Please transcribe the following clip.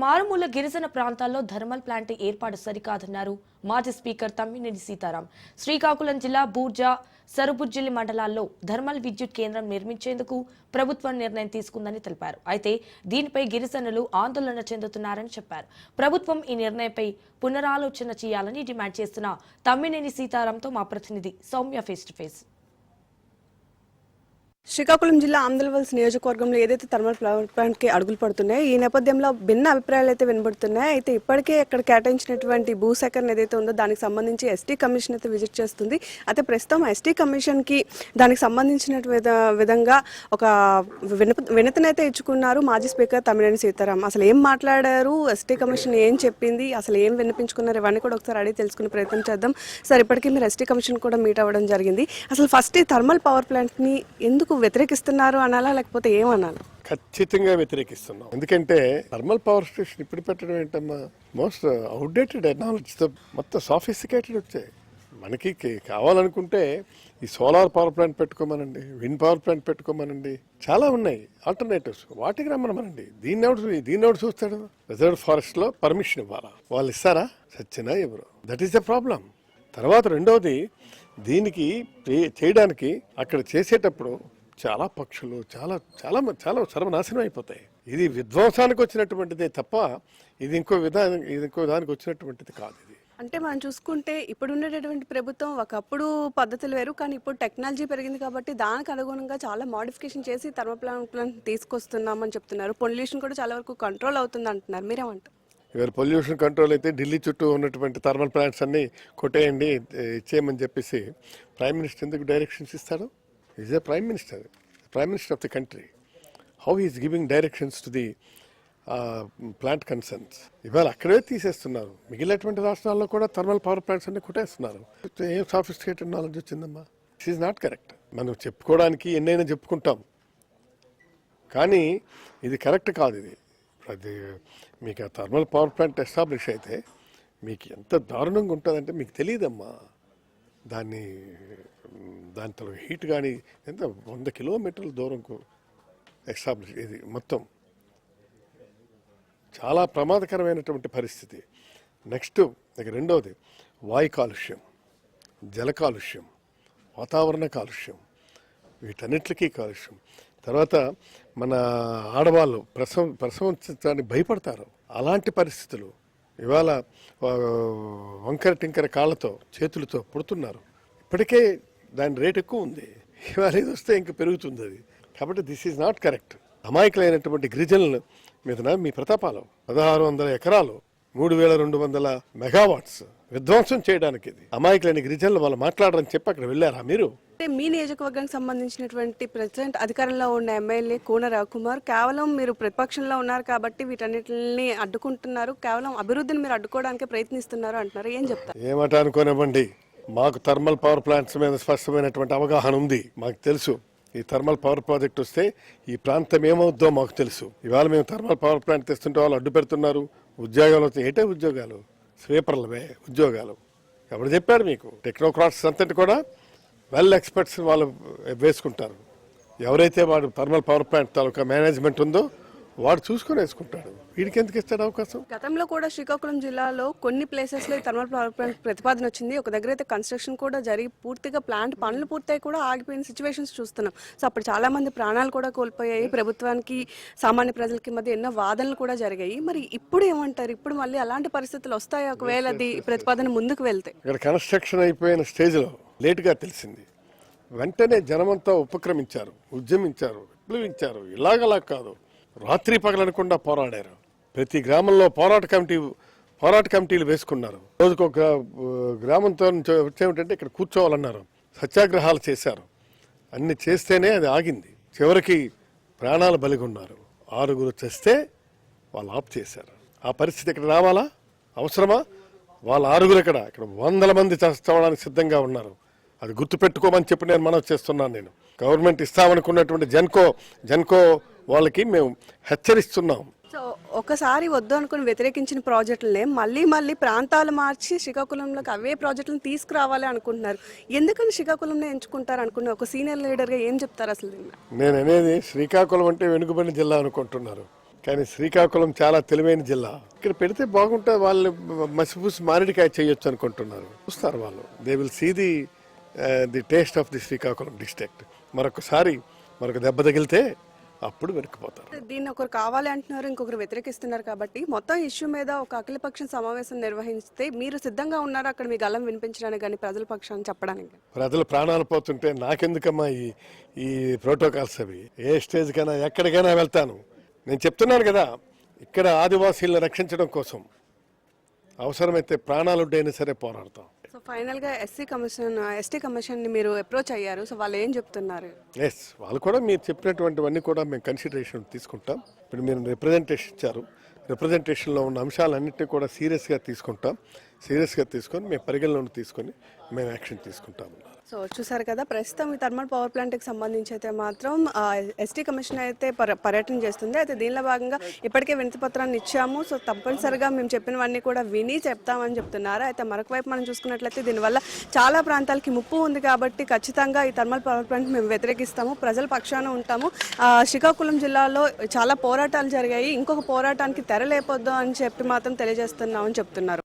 మారుమూల గిరిజన ప్రాంతాల్లో థర్మల్ ప్లాంట్ ఏర్పాటు సరికాదన్నారు మాజీ స్పీకర్ తమ్మినేని సీతారాం. శ్రీకాకుళం జిల్లా బూర్జా, సరుబుజ్జిలి మండలాల్లో థర్మల్ విద్యుత్ కేంద్రం నిర్మించేందుకు ప్రభుత్వం నిర్ణయం తీసుకుందని తెలిపారు. అయితే దీనిపై గిరిజనులు ఆందోళన చెందుతున్నారని చెప్పారు. ప్రభుత్వం ఈ నిర్ణయంపై పునరాలోచన చేయాలని డిమాండ్ చేస్తున్న తమ్మినేని సీతారాంతో మా ప్రతినిధి Soumya face to face. Srikakulam జిల్లా ఆమ్దల్వల్స్ నియోజకవర్గంలో ఏదైతే థర్మల్ పవర్ ప్లాంట్కి అడుగులు పడుతున్నాయో ఈ నేపథ్యంలో భిన్న అభిప్రాయాలు అయితే వినబడుతున్నాయి. అయితే ఇప్పటికే ఇక్కడ కేటాయించినటువంటి భూసేకరణ ఏదైతే ఉందో దానికి సంబంధించి ఎస్టీ కమిషన్ అయితే విజిట్ చేస్తుంది. అయితే ప్రస్తుతం ఎస్టీ కమిషన్కి దానికి సంబంధించిన విధంగా ఒక వినతినైతే ఇచ్చుకున్నారు మాజీ స్పీకర్ తమ్మినేని సీతారాం. అసలు ఏం మాట్లాడారు, ఎస్టీ కమిషన్ ఏం చెప్పింది, అసలు ఏం వినిపించుకున్నారు, ఇవన్నీ కూడా ఒకసారి అడిగి తెలుసుకునే ప్రయత్నం చేద్దాం. సార్, ఇప్పటికీ మీరు ఎస్టీ కమిషన్ కూడా మీట్ అవ్వడం జరిగింది. అసలు ఫస్ట్ ఈ థర్మల్ పవర్ ప్లాంట్ని ఎందుకు వ్యతిరేకిస్తున్నారు అనాలా, లేకపోతే ఏమనాలి? ఖచ్చితంగా వ్యతిరేకిస్తున్నాం. ఎందుకంటే థర్మల్ పవర్ స్టేషన్ ఇప్పుడు పెట్టడం ఏంటమ్మా, మోస్ట్ అవుట్డేటెడ్ టెక్నాలజీతో మొత్తం సాఫిస్టికేటెడ్ వచ్చాయి. మనకి కావాలనుకుంటే ఈ సోలార్ పవర్ ప్లాంట్ పెట్టుకోమనండి, విండ్ పవర్ ప్లాంట్ పెట్టుకోమనండి, చాలా ఉన్నాయి ఆల్టర్నేటివ్స్. వాటికి రమ్మనమనండి. దీన్ని ఎవడు చూస్తాడు? రిజర్వ్ ఫారెస్ట్ లో పర్మిషన్ ఇవ్వాలా? వాళ్ళు ఇస్తారా? సచ్చినా ఎవరు? That is the problem. తర్వాత రెండవది, దీనికి చేయడానికి అక్కడ చేసేటప్పుడు చాలా పక్షులు చాలా చాలా చాలా సర్వనాశనం అయిపోతాయి. ఇది విధ్వంసానికి వచ్చినటువంటిదే తప్ప ఇది ఇంకో దానికి వచ్చినటువంటిది కాదు. ఇది అంటే మనం చూసుకుంటే ఇప్పుడు ఉండేటటువంటి ప్రభుత్వం ఒకప్పుడు పద్ధతులు వేరు, కానీ ఇప్పుడు టెక్నాలజీ పెరిగింది కాబట్టి దానికి అనుగుణంగా చాలా మోడిఫికేషన్ చేసి థర్మల్ ప్లాంట్ తీసుకొస్తున్నామని చెప్తున్నారు. పొల్యూషన్ కూడా చాలా వరకు కంట్రోల్ అవుతుంది అంటున్నారు. మీరేమంటారు? ఇవాళ పొల్యూషన్ కంట్రోల్ అయితే ఢిల్లీ చుట్టూ ఉన్నటువంటి థర్మల్ ప్లాంట్స్ అన్ని కొట్టేయండి, ఇచ్చేయమని చెప్పేసి ప్రైమ్ మినిస్టర్ ఎందుకు డైరెక్షన్స్ ఇస్తాడు? Is a prime minister of the country. How is giving directions to the plant concerns? ఇవాళ అక్కడే తీసేస్తున్నారు. మిగిలినటువంటి రాష్ట్రాల్లో కూడా థర్మల్ పవర్ ప్లాంట్స్ అన్ని కొట్టేస్తున్నారు. ఏం సాఫిస్టికేటెడ్ నాలెడ్జ్ వచ్చిందమ్మా? This is not correct. మనం చెప్పుకోవడానికి ఎన్నైనా చెప్పుకుంటాం, కానీ ఇది కరెక్ట్ కాదు. ఇది అది మీకు ఆ థర్మల్ పవర్ ప్లాంట్ ఎస్టాబ్లిష్ అయితే మీకు ఎంత దారుణంగా ఉంటుందంటే మీకు తెలియదమ్మా. దాంట్లో హీట్ కానీ ఎంత 100 కిలోమీటర్ల దూరంకు ఎస్టాబ్లిష్. ఇది మొత్తం చాలా ప్రమాదకరమైనటువంటి పరిస్థితి. నెక్స్ట్ ఇక రెండవది వాయు కాలుష్యం, జల కాలుష్యం, వాతావరణ కాలుష్యం, వీటన్నిటికీ కాలుష్యం. తర్వాత మన ఆడవాళ్ళు ప్రసవించడానికి భయపడతారు. అలాంటి పరిస్థితులు ఇవాళ వంకర టింకర కాళ్ళతో చేతులతో పుడుతున్నారు. ఇప్పటికే దాని రేట్ ఎక్కువ ఉంది. ఇవాళ ఇది వస్తే ఇంకా పెరుగుతుంది అది. కాబట్టి దిస్ ఈజ్ నాట్ కరెక్ట్. అమాయకులైనటువంటి గిరిజనుల మీద మీ ప్రతాపాలు 1600 ఎకరాలు 3200 మెగావాట్స్ విధ్వంసం చేయడానికి ఇది అమాయకులైన గిరిజనులు వాళ్ళు మాట్లాడరని చెప్పి అక్కడ వెళ్ళారా మీరు? మీ నియోజకవర్గానికి సంబంధించినటువంటి ప్రెసిడెంట్ అధికారంలో ఉన్న ఎమ్మెల్యే కూన రవికుమార్ కేవలం మీరు ప్రతిపక్షంలో ఉన్నారు కాబట్టి వీటన్నిటిని అడ్డుకుంటున్నారు, కేవలం అభివృద్ధిని మీరు అడ్డుకోవడానికి ప్రయత్నిస్తున్నారు అంటున్నారు. ఏం చెప్తారు? ఏమాట అనుకోనివ్వండి, మాకు థర్మల్ పవర్ ప్లాంట్స్ మీద స్పష్టమైనటువంటి అవగాహన ఉంది. మాకు తెలుసు ఈ థర్మల్ పవర్ ప్రాజెక్ట్ వస్తే ఈ ప్రాంతం ఏమవుద్దో మాకు తెలుసు. ఇవాళ మేము థర్మల్ పవర్ ప్లాంట్ తెస్తుంటే వాళ్ళు అడ్డు పెడుతున్నారు. ఉద్యోగాలు వస్తాయి. ఏంటే ఉద్యోగాలు? స్వీపర్లవే ఉద్యోగాలు. ఎవరు చెప్పారు మీకు? టెక్నోక్రాట్స్ అంతటి కూడా వెల్ ఎక్స్పర్ట్స్ వాళ్ళు వేసుకుంటారు. ఎవరైతే వాడు థర్మల్ పవర్ ప్లాంట్ తాలూకా మేనేజ్మెంట్ ఉందో వాడు చూసుకొని వేసుకుంటాడు. వీడికి ఎందుకు ఇస్తాడు అవకాశం? గతంలో కూడా శ్రీకాకుళం జిల్లాలో కొన్ని ప్లేసెస్ లో థర్మల్ పవర్ ప్లాంట్ ప్రతిపాదన వచ్చింది. ఒక దగ్గర అయితే కన్స్ట్రక్షన్ కూడా జరిగి పూర్తిగా ప్లాంట్ పనులు పూర్తయి కూడా ఆగిపోయిన సిచ్యువేషన్స్ చూస్తున్నాం. సో అప్పుడు చాలా మంది ప్రాణాలు కూడా కోల్పోయాయి. ప్రభుత్వానికి సామాన్య ప్రజలకి మధ్య ఎన్నో వాదనలు కూడా జరిగాయి. మరి ఇప్పుడు ఏమంటారు? ఇప్పుడు మళ్ళీ అలాంటి పరిస్థితులు వస్తాయి ఒకవేళ అది ప్రతిపాదన ముందుకు వెళ్తే? ఇక్కడ కన్స్ట్రక్షన్ అయిపోయిన స్టేజ్ లో లేటుగా తెలిసింది. వెంటనే జనమంతా ఉపక్రమించారు, ఉద్యమించారు, విప్లవించారు. ఇలాగలా కాదు, రాత్రి పగలనకుండా పోరాడారు. ప్రతి గ్రామంలో పోరాట కమిటీలు వేసుకున్నారు. రోజుకొక గ్రామంతో వచ్చేమిటంటే ఇక్కడ కూర్చోవాలన్నారు. సత్యాగ్రహాలు చేశారు. అన్ని చేస్తేనే అది ఆగింది. చివరికి ప్రాణాలు బలిగొన్నారు. 6 చేస్తే వాళ్ళు ఆఫ్ చేశారు. ఆ పరిస్థితి ఇక్కడ రావాలా? అవసరమా? వాళ్ళ 6 ఇక్కడ 100 మంది చవడానికి సిద్ధంగా ఉన్నారు. అది గుర్తుపెట్టుకోమని చెప్పి నేను మనవి చేస్తున్నాను. నేను గవర్నమెంట్ ఇస్తామనుకున్నటువంటి జెన్కో వాళ్ళకి మేము హెచ్చరిస్తున్నాం. సో ఒకసారి వద్దు అనుకుని వ్యతిరేకించిన ప్రాజెక్టులనే మళ్ళీ ప్రాంతాలు మార్చి శ్రీకాకుళంలోకి అవే ప్రాజెక్టులను తీసుకురావాలి అనుకుంటున్నారు. ఎందుకని శ్రీకాకుళంలో ఎంచుకుంటారు అనుకున్నారు? ఒక సీనియర్ లీడర్గా ఏం చెప్తారు అసలు? నేను అనేది శ్రీకాకుళం అంటే వెనుకబడిన జిల్లా అనుకుంటున్నారు. కానీ శ్రీకాకుళం చాలా తెలివైన జిల్లా. ఇక్కడ పెడితే బాగుంటుంది, వాళ్ళు మసిపూసి మామిడికాయ చేయొచ్చు అనుకుంటున్నారు. చూస్తారు వాళ్ళు, they will see the taste of the Srikakulam district. మరొక దెబ్బ తగిలితే అప్పుడు వెనక్కిపోతారు. దీన్ని ఒకరు కావాలి అంటున్నారు, ఇంకొకరు వ్యతిరేకిస్తున్నారు. కాబట్టి మొత్తం ఇష్యూ మీద ఒక అఖిలపక్షం సమావేశం నిర్వహిస్తే మీరు సిద్ధంగా ఉన్నారు అక్కడ మీ గలం వినిపించడానికి కానీ ప్రజల పక్షాన్ని చెప్పడానికి? ప్రజలు ప్రాణాలు పోతుంటే నాకెందుకమ్మా ఈ ప్రోటోకాల్స్ అవి? ఏ స్టేజ్ కైనా ఎక్కడికైనా వెళ్తాను. నేను చెప్తున్నాను కదా, ఇక్కడ ఆదివాసీలను రక్షించడం కోసం అవసరమైతే ప్రాణాలుడ్డైనా సరే పోరాడతాం. సో ఫైనల్గా ఎస్టీ కమిషన్ ని మీరు అప్రోచ్ అయ్యారు. సో వాళ్ళు ఏం చెప్తున్నారు? ఎస్, వాళ్ళు కూడా మీరు చెప్పినటువంటివన్నీ కూడా మేము కన్సిడరేషన్ తీసుకుంటాం. ఇప్పుడు మీరు రిప్రజెంటేషన్ ఇచ్చారు, రిప్రజెంటేషన్లో ఉన్న అంశాలన్నింటినీ కూడా సీరియస్గా తీసుకొని మేము పరిగణలోకి తీసుకొని మేము యాక్షన్ తీసుకుంటాం. సో చూసారు కదా, ప్రస్తుతం ఈ థర్మల్ పవర్ ప్లాంట్కి సంబంధించి అయితే మాత్రం ఎస్టీ కమిషన్ అయితే పర్యటన చేస్తుంది. అయితే దీనిలో భాగంగా ఇప్పటికే వినతి పత్రాన్ని ఇచ్చాము. సో తప్పనిసరిగా మేము చెప్పినవన్నీ కూడా విని చెప్తామని చెప్తున్నారు. అయితే మరొక వైపు మనం చూసుకున్నట్లయితే దీనివల్ల చాలా ప్రాంతాలకి ముప్పు ఉంది. కాబట్టి ఖచ్చితంగా ఈ థర్మల్ పవర్ ప్లాంట్ మేము వ్యతిరేకిస్తాము, ప్రజల పక్షాన ఉంటాము. శ్రీకాకుళం జిల్లాలో చాలా పోరాటాలు జరిగాయి, ఇంకొక పోరాటానికి తెరలేపొద్దు అని చెప్పి మాత్రం తెలియజేస్తున్నామని చెప్తున్నారు.